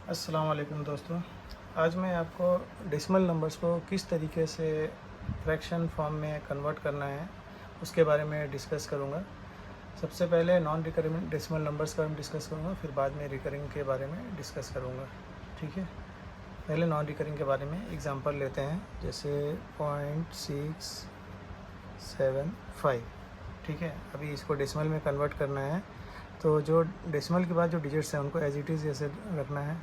अस्सलाम वालेकुम दोस्तों। आज मैं आपको डेसिमल नंबर्स को किस तरीके से फ्रैक्शन फॉर्म में कन्वर्ट करना है उसके बारे में डिस्कस करूँगा। सबसे पहले नॉन रिकरिंग डेसिमल नंबर्स का डिस्कस करूँगा, फिर बाद में रिकरिंग के बारे में डिस्कस करूँगा। ठीक है, पहले नॉन रिकरिंग के बारे में एग्जांपल लेते हैं, जैसे 0.675। ठीक है, अभी इसको डेसिमल में कन्वर्ट करना है, तो जो डेसिमल के बाद जो डिजिट्स हैं उनको एज इट इज़ जैसे रखना है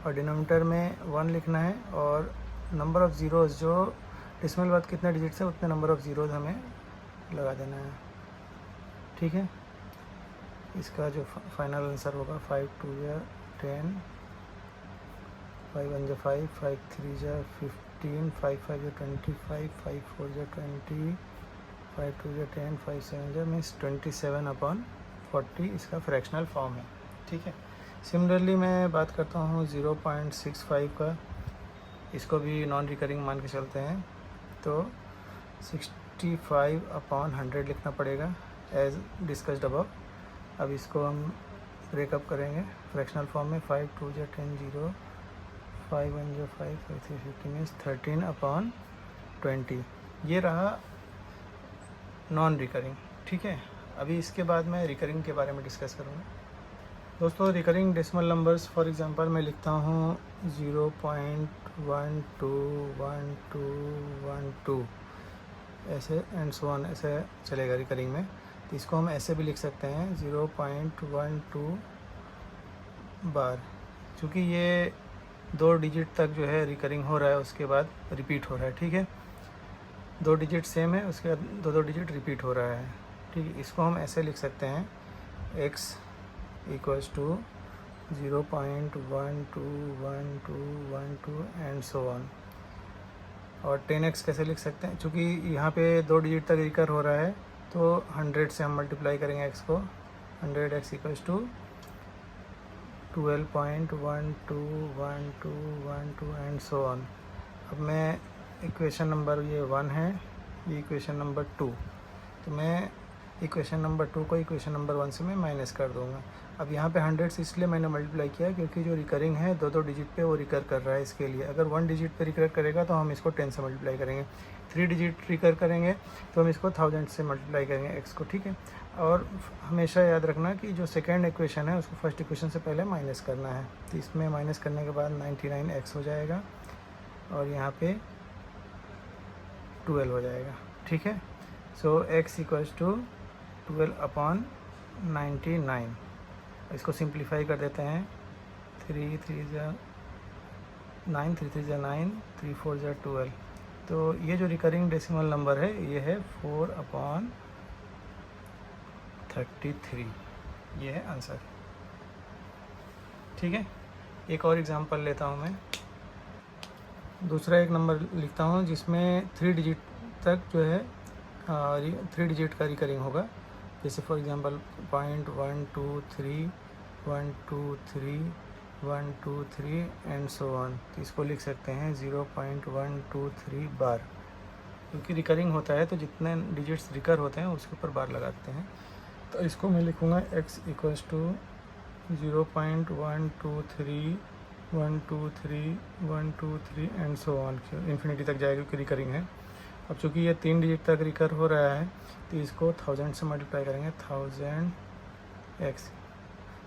और डिनोमिनेटर में 1 लिखना है और नंबर ऑफ़ ज़ीरोज़ जो डेसिमल बाद कितने डिजिट्स हैं उतने नंबर ऑफ़ ज़ीरोज़ हमें लगा देना है। ठीक है, इसका जो फाइनल आंसर होगा 5 2 या 10, 5 1 जा 5, 5 3 जा 15, 5 5 जा 25, 5 4 जा 20, 5 2 जा 10, 5 7 जा मीन्स 27/40 इसका फ्रैक्शनल फॉर्म है। ठीक है, सिमिलरली मैं बात करता हूँ 0.65 का, इसको भी नॉन रिकरिंग मान के चलते हैं, तो 65/100 लिखना पड़ेगा एज डिस्कस्ड अबव। अब इसको हम ब्रेकअप करेंगे फ्रैक्शनल फॉर्म में, 5 2 जा 10 0, 5 1 जा 5, 5 3 15 मीन्स 13/20। ये रहा नॉन रिकरिंग। ठीक है, अभी इसके बाद मैं रिकरिंग के बारे में डिस्कस करूँगा। दोस्तों, recurring decimal numbers for example मैं लिखता हूँ 0.121212 ऐसे एंड सो ऑन, ऐसे चलेगा रिकरिंग में। तो इसको हम ऐसे भी लिख सकते हैं 0.12 बार, क्योंकि ये 2 डिजिट तक जो है रिकरिंग हो रहा है, उसके बाद रिपीट हो रहा है। ठीक है, 2 डिजिट सेम है, उसके बाद 2 रिपीट हो रहा है। ठीक है, इसको हम ऐसे लिख सकते हैं x equals to 0.121212 and so on. और 10x कैसे लिख सकते हैं, क्योंकि यहाँ पे 2 डिजिट तक रिकर हो रहा है, तो 100 से हम मल्टीप्लाई करेंगे x को, 100x equals to 12.121212 and so on. अब मैं इक्वेशन नंबर ये 1 है, ये इक्वेशन नंबर 2, तो मैं इक्वेशन नंबर 2 को इक्वेशन नंबर 1 से मैं माइनस कर दूंगा। अब यहाँ पे 100 से इसलिए मैंने मल्टीप्लाई किया क्योंकि जो रिकरिंग है 2 डिजिट पे वो रिकर कर रहा है। इसके लिए अगर 1 डिजिट पे रिकर करेगा तो हम इसको 10 से मल्टीप्लाई करेंगे, 3 डिजिट रिकर करेंगे तो हम इसको 1000 से मल्टीप्लाई करेंगे x को। ठीक है, और हमेशा याद रखना कि जो सेकेंड इक्वेशन है उसको फर्स्ट इक्वेशन से पहले माइनस करना है। तो इसमें माइनस करने के बाद 99x हो जाएगा और यहाँ पे 12 हो जाएगा। ठीक है, सो x इक्वल्स टू 12/99। इसको सिंप्लीफाई कर देते हैं, 3 3 जा 9, 3 3 जा 9, 3 4 जा 12। तो ये जो रिकरिंग डेसिमल नंबर है ये है 4/33। ये है आंसर। ठीक है, एक और एग्जांपल लेता हूँ मैं। दूसरा एक नंबर लिखता हूँ जिसमें 3 डिजिट तक जो है 3 डिजिट का रिकरिंग होगा, जैसे for example 0.123 123 123 and so on. तो इसको लिख सकते हैं 0.123 बार, क्योंकि रिकरिंग होता है तो जितने डिजिट्स रिकर होते हैं उसके ऊपर बार लगाते हैं। तो इसको मैं लिखूँगा x equals to 0.123 123 123 and so on, infinity तक जाएगा क्योंकि रिकरिंग है। अब चूँकि ये 3 डिजिट तक रिकर हो रहा है तो इसको 1000 से मल्टीप्लाई करेंगे, 1000x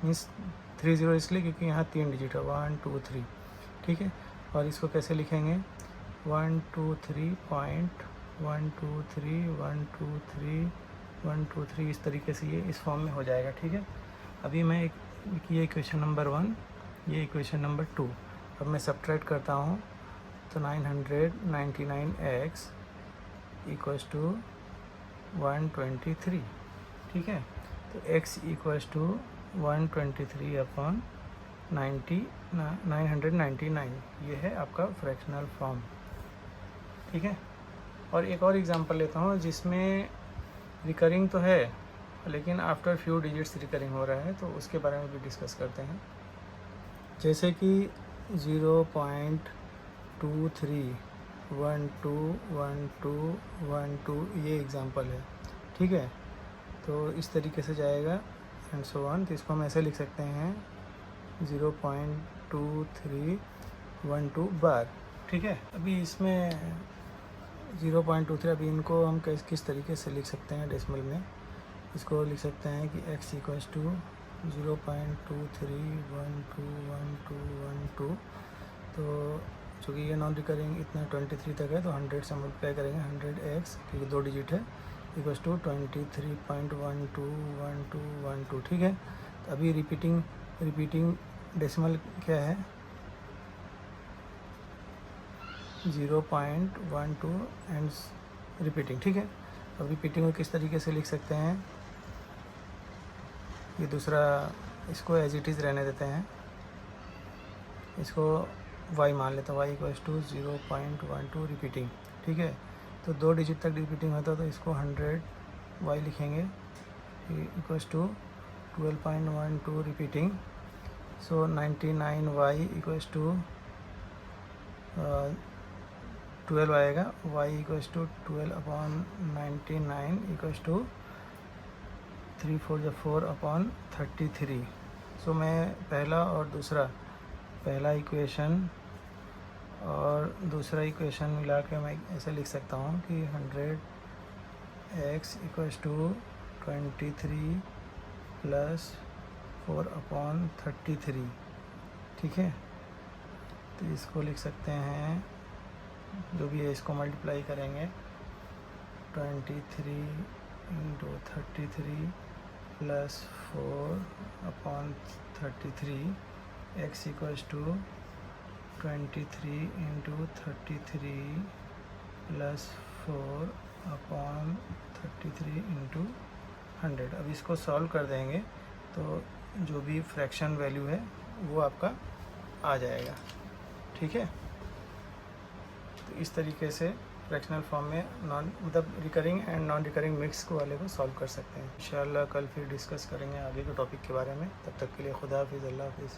मीन्स 30 इसलिए क्योंकि यहाँ 3 डिजिट है, 1 2 3। ठीक है, और इसको कैसे लिखेंगे 123.123 इस तरीके से ये इस फॉर्म में हो जाएगा। ठीक है, अभी मैं ये इक्वेशन नंबर 1, ये इक्वेशन नंबर 2। अब मैं सब्ट्रैक्ट करता हूँ तो 999x इक्वल्स टू 123। ठीक है, तो x इक्वल्स टू 123/999, ये है आपका फ्रैक्शनल फॉर्म। ठीक है, और एक और एग्जांपल लेता हूँ जिसमें रिकरिंग तो है लेकिन आफ्टर फ्यू डिजिट्स रिकरिंग हो रहा है, तो उसके बारे में भी डिस्कस करते हैं। जैसे कि 0.23 121212 ये एग्जांपल है। ठीक है, तो इस तरीके से जाएगा एंड सो ऑन। तो इसको हम ऐसे लिख सकते हैं 0.23 0.2312 बार। ठीक है, अभी इसमें 0.23, अभी इनको हम किस तरीके से लिख सकते हैं डेसिमल में। इसको लिख सकते हैं कि x इक्वल्स टू 0.23121212। तो चूँकि ये नॉन रिकरिंग इतना 23 तक है तो 100 से मल्टीप्लाई करेंगे, 100x क्योंकि 2 डिजिट है, इक्वल्स टू 23.121212। ठीक है, तो अभी रिपीटिंग डेसिमल क्या है, 0.12 एंड रिपीटिंग। ठीक है, अब रिपीटिंग को किस तरीके से लिख सकते हैं, ये दूसरा, इसको एज इट इज़ रहने देते हैं, इसको y मान लेते हैं, y इक्वल्स टू 0.12 रिपीटिंग। ठीक है, तो 2 डिजिट तक रिपीटिंग होता है तो इसको 100 y लिखेंगे, equals to 12.12 repeating. So 99y equals to 12 आएगा, y equals to 12/99 equals to 3 4 4/33। So मैं पहला और दूसरा, पहला इक्वेशन और दूसरा इक्वेशन मिला के मैं ऐसे लिख सकता हूँ कि 100x इक्वल्स टू 23 प्लस 4/33। ठीक है, तो इसको लिख सकते हैं, जो भी है इसको मल्टीप्लाई करेंगे, 23 into 33 plus 4/33, x equals to 23 into 33 plus 4/33 into 100। अब इसको सॉल्व कर देंगे तो जो भी फ्रैक्शन वैल्यू है वो आपका आ जाएगा। ठीक है, तो इस तरीके से फ्रैक्शनल फॉर्म में मतलब recurring and non recurring mix को वाले को सॉल्व कर सकते हैं। इंशाल्लाह कल फिर डिस्कस करेंगे आगे के टॉपिक के बारे में। तब तक के लिए खुदा हाफिज़, अल्लाह हाफिज़।